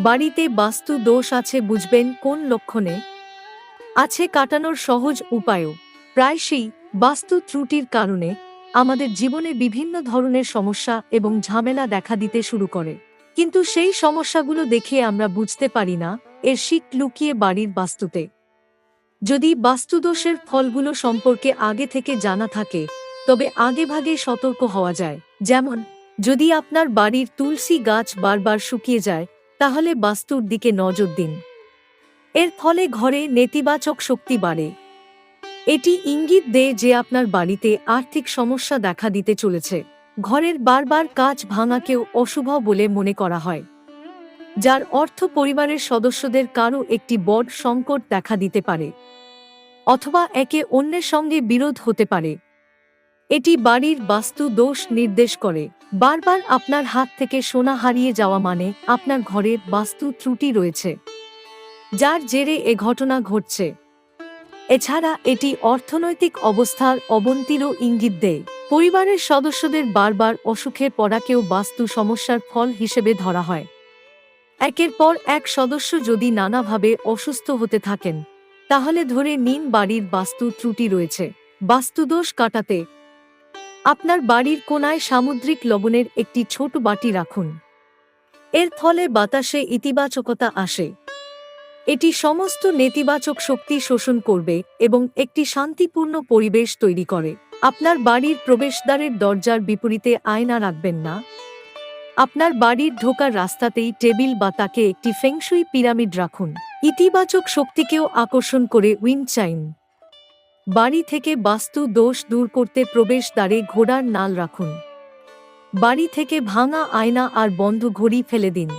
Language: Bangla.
বাড়িতে বাস্তু দোষ আছে বুঝবেন কোন লক্ষণে? আছে কাটানোর সহজ উপায়ও। প্রায়শই বাস্তু ত্রুটির কারণে আমাদের জীবনে বিভিন্ন ধরনের সমস্যা এবং ঝামেলা দেখা দিতে শুরু করে, কিন্তু সেই সমস্যাগুলো দেখে আমরা বুঝতে পারি না এর শিক লুকিয়ে বাড়ির বাস্তুতে। যদি বাস্তুদোষের ফলগুলো সম্পর্কে আগে থেকে জানা থাকে তবে আগেভাগে সতর্ক হওয়া যায়। যেমন, যদি আপনার বাড়ির তুলসী গাছ বারবার শুকিয়ে যায় তাহলে বাস্তুর দিকে নজর দিন। এর ফলে ঘরে নেতিবাচক শক্তি বাড়ে। এটি ইঙ্গিত দেয় যে আপনার বাড়িতে আর্থিক সমস্যা দেখা দিতে চলেছে। ঘরের বারবার কাজ ভাঙাকেও অশুভ বলে মনে করা হয়, যার অর্থ পরিবারের সদস্যদের কারও একটি বড় সংকট দেখা দিতে পারে অথবা একে অন্যের সঙ্গে বিরোধ হতে পারে। এটি বাড়ির বাস্তু দোষ নির্দেশ করে। বারবার আপনার হাত থেকে সোনা হারিয়ে যাওয়া মানে আপনার ঘরে বাস্তু ত্রুটি রয়েছে, যার জেরে এ ঘটনা ঘটছে। এছাড়া এটি অর্থনৈতিক অবস্থার অবনতিরও ইঙ্গিত দেয়। পরিবারের সদস্যদের বারবার অসুখে পড়াকেও বাস্তু সমস্যার ফল হিসেবে ধরা হয়। একের পর এক সদস্য যদি নানাভাবে অসুস্থ হতে থাকেন তাহলে ধরে নিন বাড়ির বাস্তু ত্রুটি রয়েছে। বাস্তুদোষ কাটাতে আপনার বাড়ির কোণায় সামুদ্রিক লবণের একটি ছোট বাটি রাখুন। এর ফলে বাতাসে ইতিবাচকতা আসে। এটি সমস্ত নেতিবাচক শক্তি শোষণ করবে এবং একটি শান্তিপূর্ণ পরিবেশ তৈরি করে। আপনার বাড়ির প্রবেশদ্বারের দরজার বিপরীতে আয়না রাখবেন না। আপনার বাড়ির ঢোকার রাস্তাতেই টেবিল বা তাকে একটি ফেংশুই পিরামিড রাখুন। ইতিবাচক শক্তিকেও আকর্ষণ করে উইন্ড চাইম। বাড়ি থেকে বাস্তু দোষ দূর করতে প্রবেশদ্বারে ঘোড়ার নাল রাখুন। বাড়ি থেকে ভাঙা আয়না আর বন্ধ ঘড়ি ফেলে দিন।